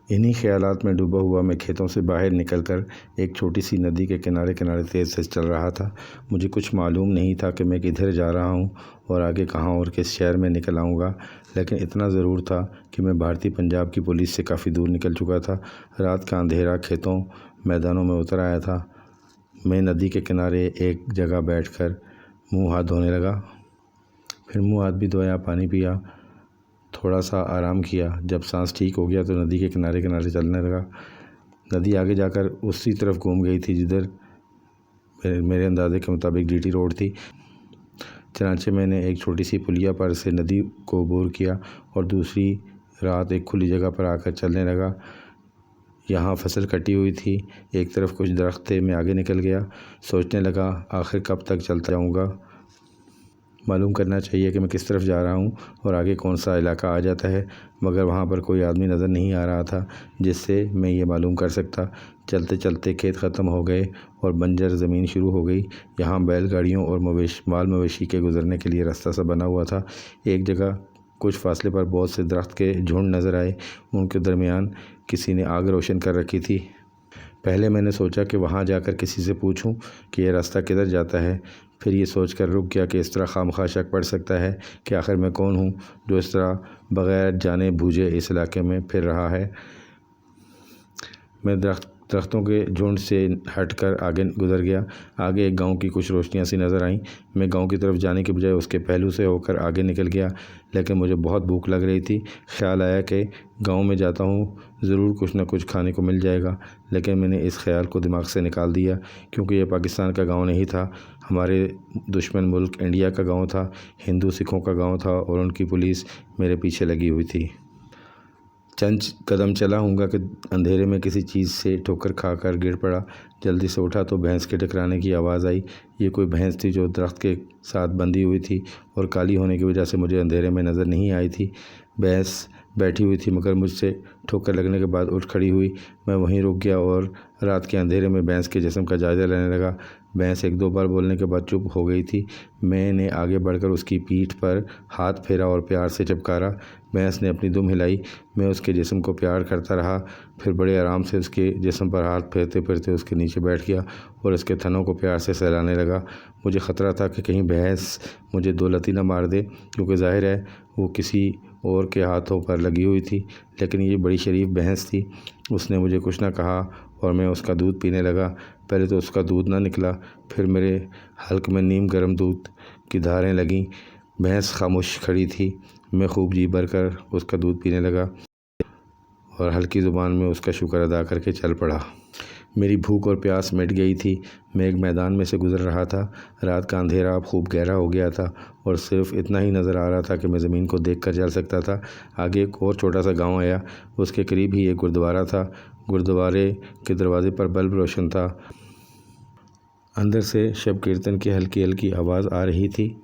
इन्हीं ख्यालात में डूबा हुआ मैं खेतों से बाहर निकलकर एक छोटी सी नदी के किनारे किनारे तेज़ से चल रहा था। मुझे कुछ मालूम नहीं था कि मैं किधर जा रहा हूँ और आगे कहाँ और किस शहर में निकल आऊँगा, लेकिन इतना ज़रूर था कि मैं भारतीय पंजाब की पुलिस से काफ़ी दूर निकल चुका था। रात का अंधेरा खेतों मैदानों में उतर आया था। मैं नदी के किनारे एक जगह बैठकर मुँह हाथ धोने लगा। फिर मुँह हाथ भी धोया, पानी पिया, थोड़ा सा आराम किया। जब सांस ठीक हो गया तो नदी के किनारे किनारे चलने लगा। नदी आगे जाकर उसी तरफ घूम गई थी जिधर मेरे अंदाजे के मुताबिक जीटी रोड थी। चनाचे मैंने एक छोटी सी पुलिया पर से नदी को अबूर किया और दूसरी रात एक खुली जगह पर आकर चलने लगा। यहाँ फसल कटी हुई थी, एक तरफ कुछ दरख्त थे। मैं आगे निकल गया, सोचने लगा आखिर कब तक चलता जाऊँगा। मालूम करना चाहिए कि मैं किस तरफ जा रहा हूँ और आगे कौन सा इलाका आ जाता है, मगर वहाँ पर कोई आदमी नज़र नहीं आ रहा था जिससे मैं ये मालूम कर सकता। चलते चलते खेत ख़त्म हो गए और बंजर ज़मीन शुरू हो गई। यहाँ बैलगाड़ियों और माल मवेशी के गुज़रने के लिए रास्ता सा बना हुआ था। एक जगह कुछ फासले पर बहुत से दरख्त के झुंड नज़र आए, उनके दरमियान किसी ने आग रोशन कर रखी थी। पहले मैंने सोचा कि वहाँ जाकर किसी से पूछूं कि यह रास्ता किधर जाता है। फिर ये सोचकर रुक गया कि इस तरह खामखा शक पड़ सकता है कि आखिर मैं कौन हूँ जो इस तरह बग़ैर जाने बूझे इस इलाके में फिर रहा है। मैं दरख्तों के झुंड से हटकर आगे गुज़र गया। आगे एक गांव की कुछ रोशनियां सी नज़र आईं। मैं गांव की तरफ जाने के बजाय उसके पहलू से होकर आगे निकल गया, लेकिन मुझे बहुत भूख लग रही थी। ख्याल आया कि गांव में जाता हूँ, ज़रूर कुछ न कुछ खाने को मिल जाएगा, लेकिन मैंने इस ख्याल को दिमाग से निकाल दिया क्योंकि यह पाकिस्तान का गाँव नहीं था, हमारे दुश्मन मुल्क इंडिया का गाँव था, हिंदू सिखों का गाँव था और उनकी पुलिस मेरे पीछे लगी हुई थी। चंद कदम चला हूँगा कि अंधेरे में किसी चीज़ से ठोकर खाकर गिर पड़ा। जल्दी से उठा तो भैंस के टकराने की आवाज़ आई। ये कोई भैंस थी जो दरख्त के साथ बंधी हुई थी और काली होने की वजह से मुझे अंधेरे में नज़र नहीं आई थी। भैंस बैठी हुई थी मगर मुझसे ठोकर लगने के बाद उठ खड़ी हुई। मैं वहीं रुक गया और रात के अंधेरे में भैंस के जिस्म का जायज़ा लेने लगा। भैंस एक दो बार बोलने के बाद चुप हो गई थी। मैंने आगे बढ़कर उसकी पीठ पर हाथ फेरा और प्यार से चपकारा। भैंस ने अपनी दुम हिलाई। मैं उसके जिस्म को प्यार करता रहा, फिर बड़े आराम से उसके जिस्म पर हाथ फेरते फिरते उसके नीचे बैठ गया और उसके थनों को प्यार से सहलाने लगा। मुझे ख़तरा था कि कहीं भैंस मुझे दो लती न मार दे, क्योंकि जाहिर है वो किसी और के हाथों पर लगी हुई थी, लेकिन ये बड़ी शरीफ भैंस थी। उसने मुझे कुछ ना कहा और मैं उसका दूध पीने लगा। पहले तो उसका दूध ना निकला, फिर मेरे हल्क में नीम गर्म दूध की धारें लगीं। भैंस खामोश खड़ी थी। मैं खूब जी भरकर उसका दूध पीने लगा और हल्की ज़ुबान में उसका शुक्र अदा करके चल पड़ा। मेरी भूख और प्यास मिट गई थी। मैं एक मैदान में से गुज़र रहा था। रात का अंधेरा अब खूब गहरा हो गया था और सिर्फ इतना ही नज़र आ रहा था कि मैं ज़मीन को देखकर चल सकता था। आगे एक और छोटा सा गांव आया, उसके करीब ही एक गुरुद्वारा था। गुरुद्वारे के दरवाजे पर बल्ब रोशन था। अंदर से शब कीर्तन की हल्की हल्की आवाज़ आ रही थी।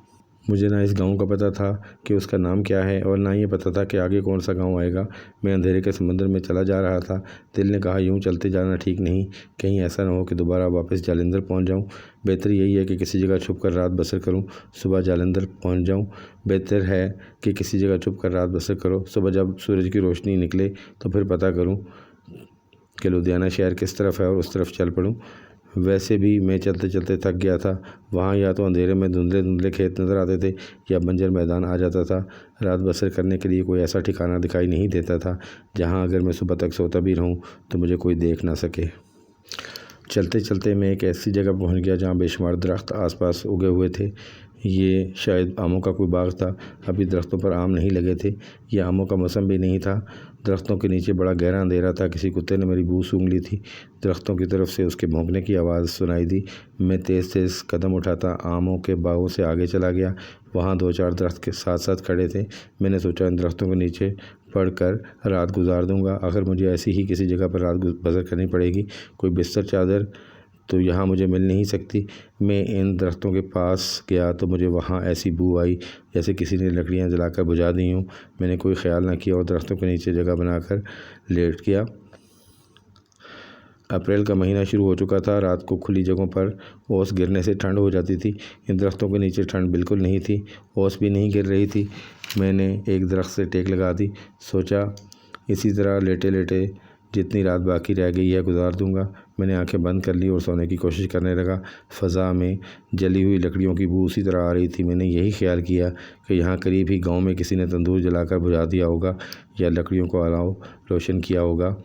मुझे ना इस गांव का पता था कि उसका नाम क्या है और ना ये पता था कि आगे कौन सा गांव आएगा। मैं अंधेरे के समंदर में चला जा रहा था। दिल ने कहा यूं चलते जाना ठीक नहीं, कहीं ऐसा ना हो कि दोबारा वापस जालंधर पहुंच जाऊं। बेहतर यही है कि किसी जगह छुप कर रात बसर करूं, सुबह जालंधर पहुंच जाऊं। बेहतर है कि किसी जगह छुप कर रात बसर करो, सुबह जब सूरज की रोशनी निकले तो फिर पता करूँ कि लुधियाना शहर किस तरफ है और उस तरफ चल पड़ूँ। वैसे भी मैं चलते चलते थक गया था। वहाँ या तो अंधेरे में धुंधले धुंधले खेत नज़र आते थे या बंजर मैदान आ जाता था। रात बसर करने के लिए कोई ऐसा ठिकाना दिखाई नहीं देता था जहाँ अगर मैं सुबह तक सोता भी रहूँ तो मुझे कोई देख ना सके। चलते चलते मैं एक ऐसी जगह पहुँच गया जहाँ बेशुमार दरख्त आसपास उगे हुए थे। ये शायद आमों का कोई बाग था। अभी दरख्तों पर आम नहीं लगे थे, ये आमों का मौसम भी नहीं था। दरख्तों के नीचे बड़ा गहरा अंधेरा था। किसी कुत्ते ने मेरी बू सूंघ ली थी। दरख्तों की तरफ से उसके भौंकने की आवाज़ सुनाई दी। मैं तेज़ तेज़ कदम उठाता आमों के बागों से आगे चला गया। वहाँ दो चार दरख्त के साथ साथ खड़े थे। मैंने सोचा इन दरख्तों के नीचे पड़कर रात गुजार दूंगा। आखिर मुझे ऐसी ही किसी जगह पर रात बसर करनी पड़ेगी। कोई बिस्तर चादर तो यहाँ मुझे मिल नहीं सकती। मैं इन दरख्तों के पास गया तो मुझे वहाँ ऐसी बू आई जैसे किसी ने लकड़ियाँ जलाकर बुझा दी हों। मैंने कोई ख्याल ना किया और दरख्तों के नीचे जगह बनाकर लेट गया। अप्रैल का महीना शुरू हो चुका था। रात को खुली जगहों पर ओस गिरने से ठंड हो जाती थी। इन दरख्तों के नीचे ठंड बिल्कुल नहीं थी, ओस भी नहीं गिर रही थी। मैंने एक दरख्त से टेक लगा दी। सोचा इसी तरह लेटे लेटे जितनी रात बाकी रह गई है गुजार दूंगा। मैंने आंखें बंद कर ली और सोने की कोशिश करने लगा। फ़ज़ा में जली हुई लकड़ियों की बू उसी तरह आ रही थी। मैंने यही ख्याल किया कि यहाँ करीब ही गांव में किसी ने तंदूर जलाकर बुझा दिया होगा या लकड़ियों को अलाव रोशन किया होगा।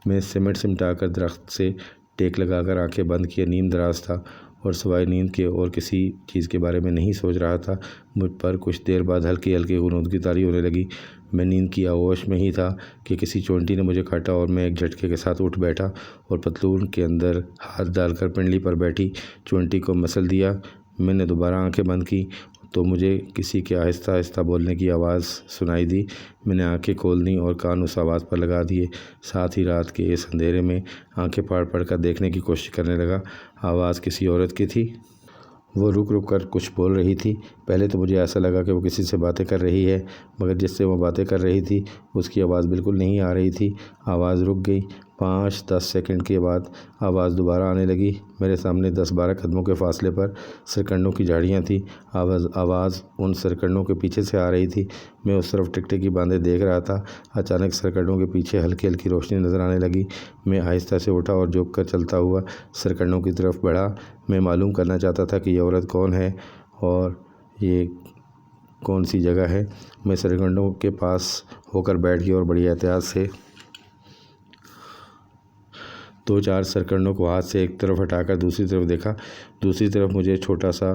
मैं सिमट सिमटाकर दरख्त से टेक लगाकर आंखें बंद किए। नींद दराज था और सिवाय नींद के और किसी चीज़ के बारे में नहीं सोच रहा था। मुझ पर कुछ देर बाद हल्की हल्की गुनूदगी तारी होने लगी। मैं नींद की आगोश में ही था कि किसी चोंटी ने मुझे काटा और मैं एक झटके के साथ उठ बैठा और पतलून के अंदर हाथ डालकर पिंडली पर बैठी चोंटी को मसल दिया। मैंने दोबारा आंखें बंद की तो मुझे किसी के आहिस्ता आहिस्ता बोलने की आवाज़ सुनाई दी। मैंने आंखें खोल दी और कान उस आवाज़ पर लगा दिए। साथ ही रात के इस अंधेरे में आंखें फाड़ फाड़ कर देखने की कोशिश करने लगा। आवाज़ किसी औरत की थी। वो रुक रुक कर कुछ बोल रही थी। पहले तो मुझे ऐसा लगा कि वो किसी से बातें कर रही है, मगर जिससे वो बातें कर रही थी उसकी आवाज़ बिल्कुल नहीं आ रही थी। आवाज़ रुक गई। 5-10 सेकंड के बाद आवाज़ दोबारा आने लगी। मेरे सामने 10-12 कदमों के फासले पर सरकंडों की झाड़ियाँ थी। आवाज़ उन सरकंडों के पीछे से आ रही थी। मैं उस तरफ टिकटिकी बांधे देख रहा था। अचानक सरकंडों के पीछे हल्की हल्की रोशनी नज़र आने लगी। मैं आहिस्ता से उठा और झुक कर चलता हुआ सरकंडों की तरफ बढ़ा। मैं मालूम करना चाहता था कि ये औरत कौन है और ये कौन सी जगह है। मैं सरकंडों के पास होकर बैठ गया और बड़ी एहतियात से 2-4 सरकंडों को हाथ से एक तरफ हटाकर दूसरी तरफ देखा। दूसरी तरफ मुझे छोटा सा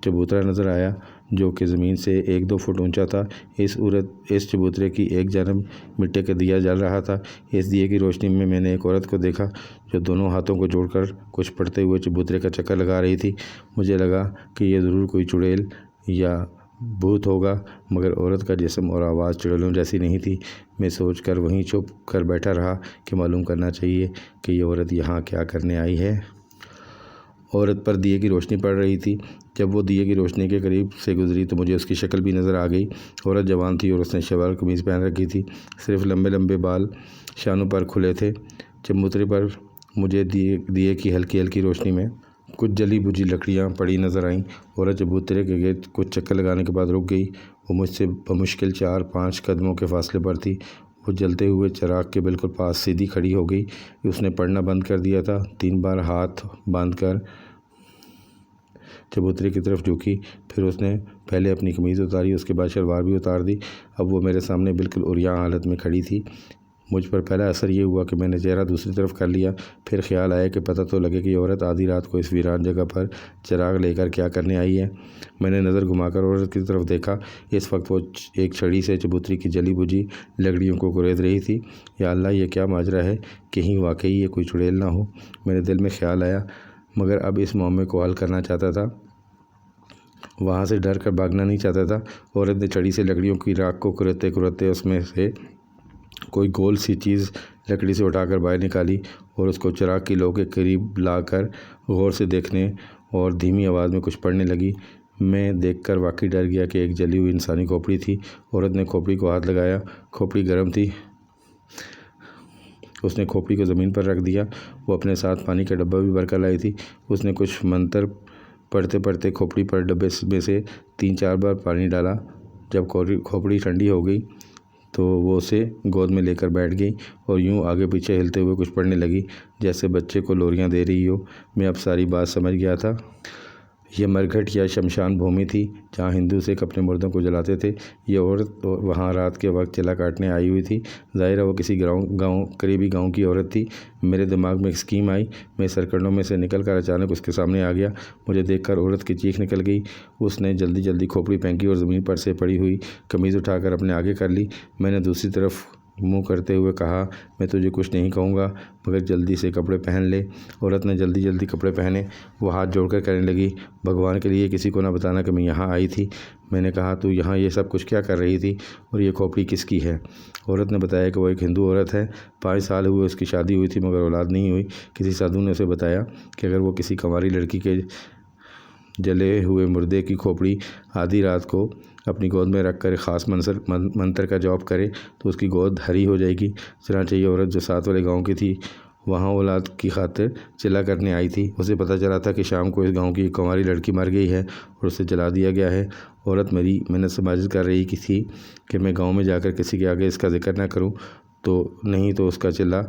चबूतरा नज़र आया जो कि ज़मीन से 1-2 फुट ऊंचा था। इस चबूतरे की एक जानब मिट्टी का दिया जल रहा था। इस दिए की रोशनी में मैंने एक औरत को देखा जो दोनों हाथों को जोड़कर कुछ पढ़ते हुए चबूतरे का चक्कर लगा रही थी। मुझे लगा कि यह ज़रूर कोई चुड़ैल या भूत होगा, मगर औरत का जिस्म और आवाज़ चुड़ैलों जैसी नहीं थी। मैं सोचकर वहीं चुप कर बैठा रहा कि मालूम करना चाहिए कि ये औरत यहाँ क्या करने आई है। औरत पर दिए की रोशनी पड़ रही थी। जब वो दिए की रोशनी के करीब से गुजरी तो मुझे उसकी शक्ल भी नज़र आ गई। औरत जवान थी और उसने शलवार कमीज़ पहन रखी थी। सिर्फ लंबे लंबे बाल शानों पर खुले थे। चबूतरे पर मुझे दिए की हल्की हल्की रोशनी में कुछ जली बुझी लकड़ियाँ पड़ी नज़र आईं। औरत चबूतरे के गिर्द कुछ चक्कर लगाने के बाद रुक गई। वो मुझसे बमुश्किल 4-5 कदमों के फासले पर थी। वो जलते हुए चिराग के बिल्कुल पास सीधी खड़ी हो गई। उसने पढ़ना बंद कर दिया था। 3 बार हाथ बांधकर चबूतरे की तरफ झुकी। फिर उसने पहले अपनी कमीज़ उतारी, उसके बाद शलवार भी उतार दी। अब वो मेरे सामने बिल्कुल उरियां हालत में खड़ी थी। मुझ पर पहला असर ये हुआ कि मैंने चेहरा दूसरी तरफ कर लिया। फिर ख्याल आया कि पता तो लगे कि औरत आधी रात को इस वीरान जगह पर चिराग लेकर क्या करने आई है। मैंने नज़र घुमाकर औरत की तरफ देखा। इस वक्त वो एक छड़ी से चबूतरी की जली बुझी लकड़ियों को कुरेद रही थी। या अल्लाह, ये क्या माजरा है, कहीं वाकई ये कोई चुड़ैल ना हो। मेरे दिल में ख्याल आया, मगर अब इस मामले को हल करना चाहता था, वहाँ से डर कर भागना नहीं चाहता था। औरत ने छड़ी से लकड़ियों की राख को कुरेदते कुरेदते उसमें से कोई गोल सी चीज़ लकड़ी से उठाकर बाहर निकाली और उसको चिराग की लौ के करीब लाकर गौर से देखने और धीमी आवाज़ में कुछ पढ़ने लगी। मैं देखकर वाकई डर गया कि एक जली हुई इंसानी खोपड़ी थी। औरत ने खोपड़ी को हाथ लगाया। खोपड़ी गर्म थी। उसने खोपड़ी को ज़मीन पर रख दिया। वो अपने साथ पानी का डब्बा भी भरकर लाई थी। उसने कुछ मंत्र पढ़ते पढ़ते खोपड़ी पर डब्बे में से 3-4 बार पानी डाला। जब खोपड़ी ठंडी हो गई तो वो उसे गोद में लेकर बैठ गई और यूं आगे पीछे हिलते हुए कुछ पढ़ने लगी, जैसे बच्चे को लोरियां दे रही हो। मैं अब सारी बात समझ गया था। यह मरघट या शमशान भूमि थी जहाँ हिंदू सिख अपने मुर्दों को जलाते थे। ये औरत वहाँ रात के वक्त चिला काटने आई हुई थी। ज़ाहिर है वो किसी करीबी गांव की औरत थी। मेरे दिमाग में एक स्कीम आई। मैं सरकंडों में से निकलकर अचानक उसके सामने आ गया। मुझे देखकर औरत की चीख निकल गई। उसने जल्दी जल्दी खोपड़ी फेंकी और ज़मीन पर से पड़ी हुई कमीज़ उठाकर अपने आगे कर ली। मैंने दूसरी तरफ मुंह करते हुए कहा, मैं तुझे कुछ नहीं कहूँगा, मगर जल्दी से कपड़े पहन ले। औरत ने जल्दी जल्दी कपड़े पहने। वो हाथ जोड़कर कहने लगी, भगवान के लिए किसी को ना बताना कि मैं यहाँ आई थी। मैंने कहा, तू यहाँ ये सब कुछ क्या कर रही थी और ये खोपड़ी किसकी है? औरत ने बताया कि वो एक हिंदू औरत है। 5 साल हुए उसकी शादी हुई थी, मगर औलाद नहीं हुई। किसी साधु ने उसे बताया कि अगर वो किसी कंवारी लड़की के जले हुए मुर्दे की खोपड़ी आधी रात को अपनी गोद में रख कर ख़ास मंत्र का जॉब करे तो उसकी गोद हरी हो जाएगी। चनांचे ये औरत जो साथ वाले गांव की थी, वहाँ औलाद की खातिर चिल्ला करने आई थी। उसे पता चला था कि शाम को इस गांव की एक कंवारी लड़की मर गई है और उसे जला दिया गया है। औरत मेरी मिन्नत समाजिश कर रही थी कि मैं गाँव में जाकर किसी के आगे इसका जिक्र ना करूँ, तो नहीं तो उसका चिल्ला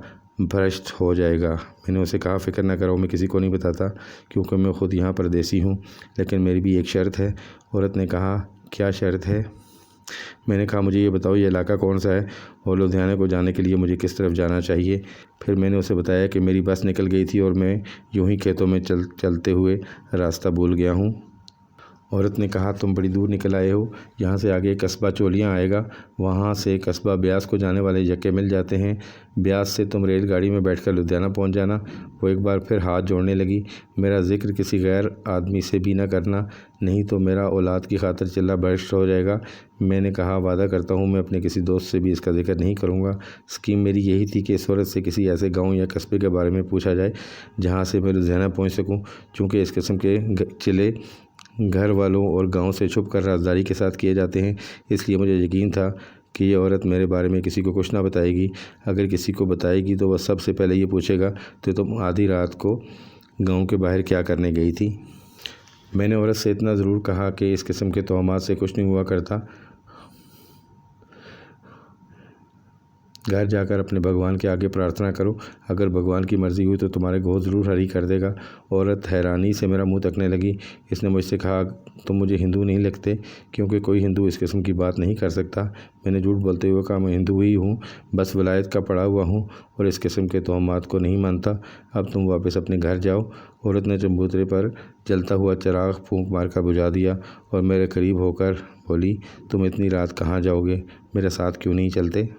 भ्रष्ट हो जाएगा। मैंने उसे कहा, फ़िक्र ना करो, मैं किसी को नहीं बताता, क्योंकि मैं ख़ुद यहाँ परदेसी हूँ, लेकिन मेरी भी एक शर्त है। औरत ने कहा, क्या शर्त है? मैंने कहा, मुझे ये बताओ, ये इलाका कौन सा है और लुधियाना को जाने के लिए मुझे किस तरफ जाना चाहिए। फिर मैंने उसे बताया कि मेरी बस निकल गई थी और मैं यूं ही खेतों में चलते हुए रास्ता भूल गया हूँ। औरत ने कहा, तुम बड़ी दूर निकल आए हो, यहाँ से आगे कस्बा चोलियाँ आएगा, वहाँ से कस्बा ब्यास को जाने वाले यक्के मिल जाते हैं। ब्यास से तुम रेलगाड़ी में बैठकर लुधियाना पहुँच जाना। वो एक बार फिर हाथ जोड़ने लगी। मेरा जिक्र किसी गैर आदमी से भी न करना, नहीं तो मेरा औलाद की खातिर चिल्ला भ्रष्ट हो जाएगा। मैंने कहा, वादा करता हूँ मैं अपने किसी दोस्त से भी इसका जिक्र नहीं करूँगा। स्कीम मेरी यही थी कि इस औरत से किसी ऐसे गाँव या कस्बे के बारे में पूछा जाए जहाँ से मैं लुधियाना पहुँच सकूँ। चूँकि इस किस्म के चिले घर वालों और गांव से छुप कर राजदारी के साथ किए जाते हैं, इसलिए मुझे यकीन था कि ये औरत मेरे बारे में किसी को कुछ ना बताएगी। अगर किसी को बताएगी तो वह सबसे पहले ये पूछेगा, तो तुम आधी रात को गांव के बाहर क्या करने गई थी। मैंने औरत से इतना ज़रूर कहा कि इस किस्म के तोहमात से कुछ नहीं हुआ करता। घर जाकर अपने भगवान के आगे प्रार्थना करो, अगर भगवान की मर्ज़ी हुई तो तुम्हारे गोद ज़रूर हरी कर देगा। औरत हैरानी से मेरा मुंह तकने लगी। इसने मुझसे कहा, तुम मुझे हिंदू नहीं लगते, क्योंकि कोई हिंदू इस किस्म की बात नहीं कर सकता। मैंने झूठ बोलते हुए कहा, मैं हिंदू ही हूँ, बस वलायत का पढ़ा हुआ हूँ और इस किस्म के तोहमात को नहीं मानता। अब तुम वापस अपने घर जाओ। औरत ने चबूतरे पर जलता हुआ चिराग फूंक मार कर बुझा दिया और मेरे करीब होकर बोली, तुम इतनी रात कहाँ जाओगे, मेरे साथ क्यों नहीं चलते।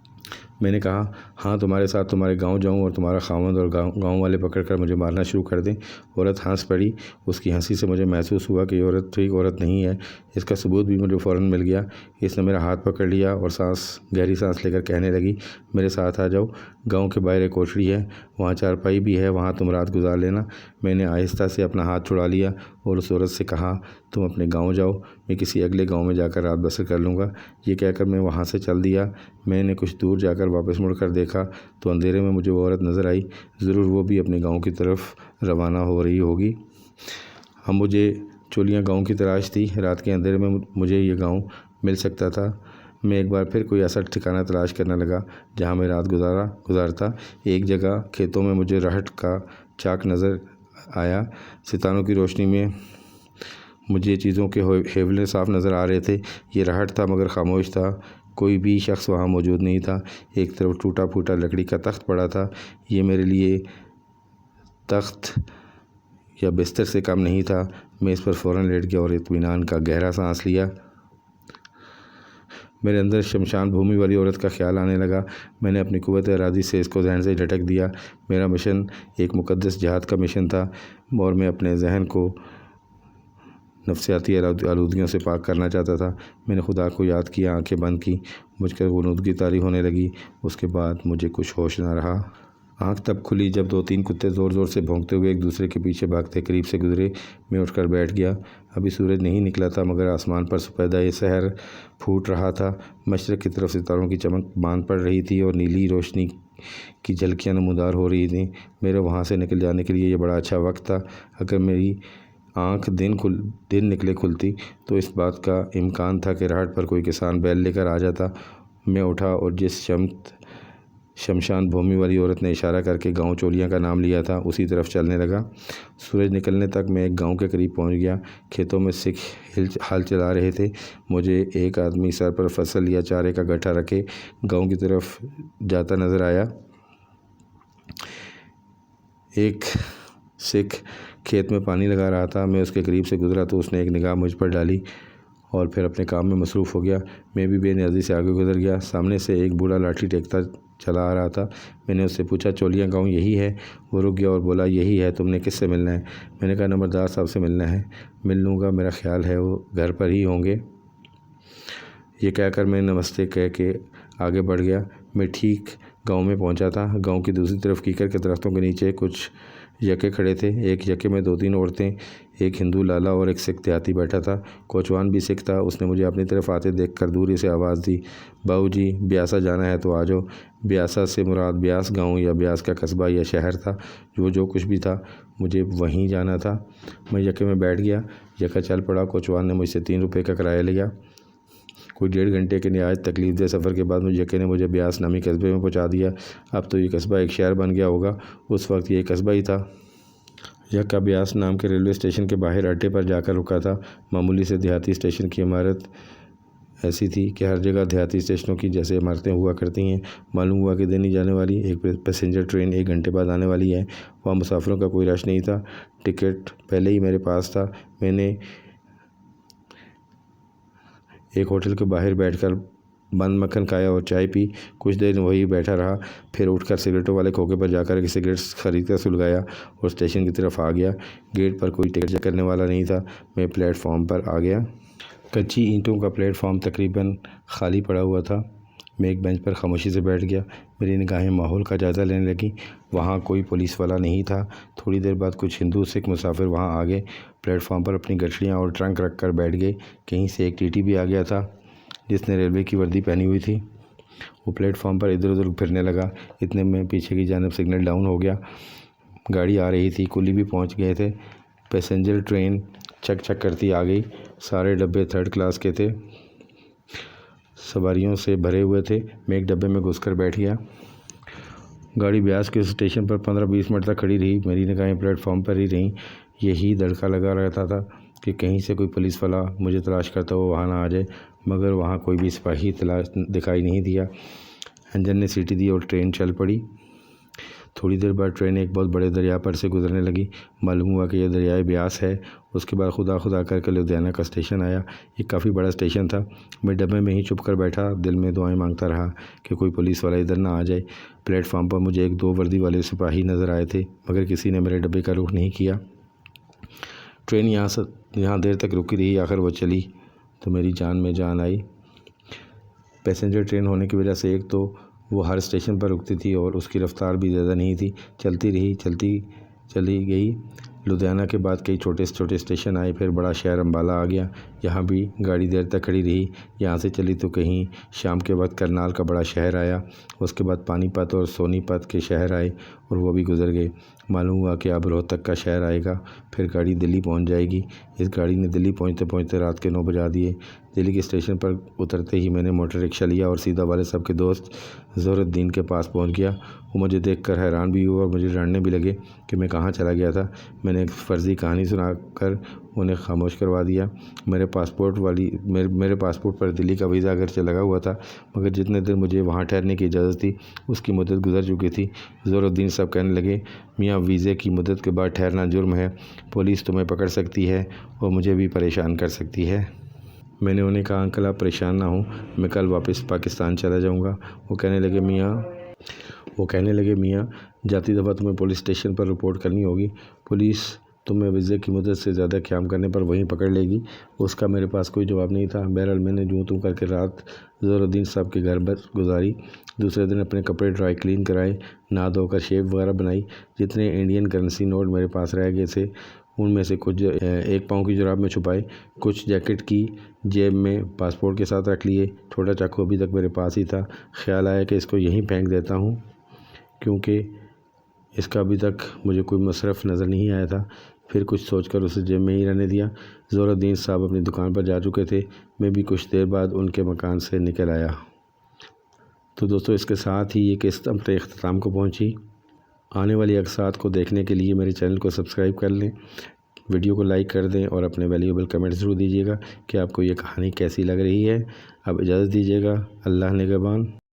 मैंने कहा, हाँ, तुम्हारे साथ तुम्हारे गांव जाऊं और तुम्हारा खामद और गांव वाले पकड़कर मुझे मारना शुरू कर दें। औरत हंस पड़ी। उसकी हंसी से मुझे महसूस हुआ कि ये औरत ठीक औरत नहीं है। इसका सबूत भी मुझे फ़ौरन मिल गया। इसने मेरा हाथ पकड़ लिया और गहरी सांस लेकर कहने लगी, मेरे साथ आ जाओ, गाँव के बाहर एक कोठरी है, वहाँ चारपाई भी है, वहाँ तुम रात गुजार लेना। मैंने आहिस्ता से अपना हाथ छुड़ा लिया और उस औरत से कहा, तुम अपने गाँव जाओ, मैं किसी अगले गाँव में जाकर रात बसर कर लूँगा। ये कहकर मैं वहाँ से चल दिया। मैंने कुछ दूर जाकर वापस मुड़कर देखा तो अंधेरे में मुझे वो औरत नज़र आई। ज़रूर वो भी अपने गांव की तरफ रवाना हो रही होगी। हम मुझे चोलियाँ गांव की तलाश थी। रात के अंधेरे में मुझे ये गांव मिल सकता था। मैं एक बार फिर कोई ऐसा ठिकाना तलाश करने लगा जहां मैं रात गुजारता। एक जगह खेतों में मुझे रहट का चाक नज़र आया। सितारों की रोशनी में मुझे चीज़ों के हेवले साफ नज़र आ रहे थे। ये रहट था मगर खामोश था, कोई भी शख्स वहाँ मौजूद नहीं था। एक तरफ टूटा फूटा लकड़ी का तख्त पड़ा था। ये मेरे लिए तख्त या बिस्तर से कम नहीं था। मैं इस पर फ़ौरन लेट गया और इत्मीनान का गहरा सांस लिया। मेरे अंदर शमशान भूमि वाली औरत का ख्याल आने लगा। मैंने अपनी कुव्वत इरादी से इसको जहन से झटक दिया। मेरा मिशन एक मुक़द्दस जिहाद का मिशन था और मैं अपने जहन को नफ्सियाती आलूदगियों से पाक करना चाहता था। मैंने खुदा को याद किया, आंखें बंद की, मुझकर गुनूदगी तारी होने लगी। उसके बाद मुझे कुछ होश ना रहा। आँख तब खुली जब 2-3 कुत्ते ज़ोर ज़ोर से भौंकते हुए एक दूसरे के पीछे भागते करीब से गुजरे। मैं उठकर बैठ गया। अभी सूरज नहीं निकला था मगर आसमान पर सफ़ेदा सहर फूट रहा था। मशरक़ की तरफ सितारों की चमक बांध पड़ रही थी और नीली रोशनी की झलकियाँ नमूदार हो रही थीं। मेरे वहाँ से निकल जाने के लिए ये बड़ा अच्छा वक्त था। अगर मेरी आँख दिन निकले खुलती तो इस बात का इम्कान था कि राहट पर कोई किसान बैल लेकर आ जाता। मैं उठा और जिस शमशान भूमि वाली औरत ने इशारा करके गांव चोलियाँ का नाम लिया था उसी तरफ चलने लगा। सूरज निकलने तक मैं एक गांव के करीब पहुंच गया। खेतों में सिख हाल चला रहे थे। मुझे एक आदमी सर पर फसल या चारे का गट्ठा रखे गांव की तरफ जाता नज़र आया। एक सिख खेत में पानी लगा रहा था। मैं उसके करीब से गुजरा तो उसने एक निगाह मुझ पर डाली और फिर अपने काम में मसरूफ़ हो गया। मैं भी बेनियाज़ी से आगे गुजर गया। सामने से एक बूढ़ा लाठी टेकता चला आ रहा था। मैंने उससे पूछा, चोलियाँ गाँव यही है? वो रुक गया और बोला, यही है, तुमने किससे मिलना है? मैंने कहा, नंबरदार साहब से मिलना है। मिल लूँगा, मेरा ख्याल है वो घर पर ही होंगे। ये कहकर मैं नमस्ते कह के आगे बढ़ गया। मैं ठीक गांव में पहुंचा था। गांव की दूसरी तरफ कीकर के दरख्तों के नीचे कुछ यके खड़े थे। एक यके में 2-3 औरतें, एक हिंदू लाला और एक सिख देहाती बैठा था। कोचवान भी सिख था। उसने मुझे अपनी तरफ आते देखकर दूरी से आवाज़ दी, बाबूजी, ब्यासा जाना है तो आ जाओ। ब्यासा से मुराद ब्यास गांव या ब्यास का कस्बा या शहर था। जो कुछ भी था, मुझे वहीं जाना था। मैं यके में बैठ गया। यका चल पड़ा। कोचवान ने मुझसे 3 रुपये का किराया लिया। कोई 1.5 घंटे के नहायत तकलीफदेह सफ़र के बाद यके ने मुझे ब्यास नामी कस्बे में पहुँचा दिया। अब तो ये कस्बा एक शहर बन गया होगा, उस वक्त ये कस्बा ही था। यक्का ब्यास नाम के रेलवे स्टेशन के बाहर अड्डे पर जाकर रुका था। मामूली से देहाती स्टेशन की इमारत ऐसी थी कि हर जगह देहाती स्टेशनों की जैसे इमारतें हुआ करती हैं। मालूम हुआ कि देनी जाने वाली एक पैसेंजर ट्रेन 1 घंटे बाद आने वाली है। वहाँ मुसाफिरों का कोई रश नहीं था। टिकट पहले ही मेरे पास था। मैंने एक होटल के बाहर बैठकर बंद मक्खन खाया और चाय पी। कुछ देर वही बैठा रहा, फिर उठकर सिगरेटों वाले खोखे पर जाकर एक सिगरेट खरीद कर सुलगाया और स्टेशन की तरफ आ गया। गेट पर कोई टिकट चेक करने वाला नहीं था। मैं प्लेटफॉर्म पर आ गया। कच्ची ईंटों का प्लेटफॉर्म तकरीबन खाली पड़ा हुआ था। मैं एक बेंच पर खामोशी से बैठ गया। मेरी निगाहें माहौल का जायज़ा लेने लगी। वहाँ कोई पुलिस वाला नहीं था। थोड़ी देर बाद कुछ हिंदू सिख मुसाफिर वहाँ आ गए। प्लेटफॉर्म पर अपनी गठरियाँ और ट्रंक रख कर बैठ गए। कहीं से एक टीटी भी आ गया था जिसने रेलवे की वर्दी पहनी हुई थी। वो प्लेटफॉर्म पर इधर उधर फिरने लगा। इतने में पीछे की जानिब सिग्नल डाउन हो गया। गाड़ी आ रही थी। कुली भी पहुँच गए थे। पैसेंजर ट्रेन चक चक करती आ गई। सारे डब्बे 3rd क्लास के थे, सवारियों से भरे हुए थे। मैं एक डब्बे में घुसकर बैठ गया। गाड़ी ब्यास के स्टेशन पर 15-20 मिनट तक खड़ी रही। मेरी निगाहें प्लेटफॉर्म पर ही रहीं। यही दड़का लगा रहता था कि कहीं से कोई पुलिस वाला मुझे तलाश करता हुआ वहाँ ना आ जाए, मगर वहाँ कोई भी सिपाही दिखाई नहीं दिया। इंजन ने सीटी दी और ट्रेन चल पड़ी। थोड़ी देर बाद ट्रेन एक बहुत बड़े दरिया पर से गुजरने लगी। मालूम हुआ कि यह दरियाए ब्यास है। उसके बाद खुदा खुदा करके लुधियाना का स्टेशन आया। ये काफ़ी बड़ा स्टेशन था। मैं डब्बे में ही चुप कर बैठा, दिल में दुआएं मांगता रहा कि कोई पुलिस वाला इधर ना आ जाए। प्लेटफॉर्म पर मुझे 1-2 वर्दी वाले सिपाही नज़र आए थे, मगर किसी ने मेरे डब्बे का रुख नहीं किया। ट्रेन यहाँ देर तक रुकी रही। आखिर वो चली तो मेरी जान में जान आई। पैसेंजर ट्रेन होने की वजह से एक तो वो हर स्टेशन पर रुकती थी और उसकी रफ़्तार भी ज़्यादा नहीं थी। चलती रही, चली गई। लुधियाना के बाद कई छोटे छोटे स्टेशन आए। फिर बड़ा शहर अम्बाला आ गया। यहाँ भी गाड़ी देर तक खड़ी रही। यहाँ से चली तो कहीं शाम के वक्त करनाल का बड़ा शहर आया। उसके बाद पानीपत और सोनीपत के शहर आए और वो भी गुजर गए। मालूम हुआ कि अब रोहतक का शहर आएगा। फिर गाड़ी दिल्ली पहुँच जाएगी। इस गाड़ी ने दिल्ली पहुँचते पहुँचते रात के 9 बजा दिए। दिल्ली के स्टेशन पर उतरते ही मैंने मोटर रिक्शा लिया और सीधा वाले साहब के दोस्त ज़ोहरुद्दीन के पास पहुँच गया। वो मुझे देखकर हैरान भी हुआ और मुझे जानने भी लगे कि मैं कहाँ चला गया था। मैंने एक फ़र्ज़ी कहानी सुनाकर उन्हें खामोश करवा दिया। मेरे पासपोर्ट पर दिल्ली का वीज़ा अगरचे लगा हुआ था, मगर जितने देर मुझे वहाँ ठहरने की इजाज़त थी उसकी मुद्दत गुजर चुकी थी। ज़ोहरुद्दीन साहब कहने लगे, मियाँ वीज़े की मुद्दत के बाद ठहरना जुर्म है। पुलिस तुम्हें पकड़ सकती है और मुझे भी परेशान कर सकती है। मैंने उन्हें कहा, अंकल आप परेशान ना हो, मैं कल वापस पाकिस्तान चला जाऊँगा। वो कहने लगे मियाँ जाती दफ़ा तुम्हें पुलिस स्टेशन पर रिपोर्ट करनी होगी। पुलिस तुम्हें वीज़े की मुद्दत से ज़्यादा क़याम करने पर वहीं पकड़ लेगी। उसका मेरे पास कोई जवाब नहीं था। बहरहाल मैंने यूँ तूँ करके रात ज़ोहरुद्दीन साहब के घर पर गुजारी। दूसरे दिन अपने कपड़े ड्राई क्लीन कराए, नहा धोकर शेव वगैरह बनाई। जितने इंडियन करेंसी नोट मेरे पास रह गए थे उनमें से कुछ 1 पाँव की जुराब में छुपाए, कुछ जैकेट की जेब में पासपोर्ट के साथ रख लिए। छोटा चाकू अभी तक मेरे पास ही था। ख्याल आया कि इसको यहीं फेंक देता हूँ, क्योंकि इसका अभी तक मुझे कोई मसरफ़ नज़र नहीं आया था। फिर कुछ सोचकर उसे जेब में ही रहने दिया। ज़ोहरुद्दीन साहब अपनी दुकान पर जा चुके थे। मैं भी कुछ देर बाद उनके मकान से निकल आया। तो दोस्तों, इसके साथ ही ये किस्त अपने इख्तिताम को पहुँची। आने वाली अक़सात को देखने के लिए मेरे चैनल को सब्सक्राइब कर लें, वीडियो को लाइक कर दें और अपने वैल्यूएबल कमेंट ज़रूर दीजिएगा कि आपको ये कहानी कैसी लग रही है। अब इजाज़त दीजिएगा। अल्लाह निगहबान।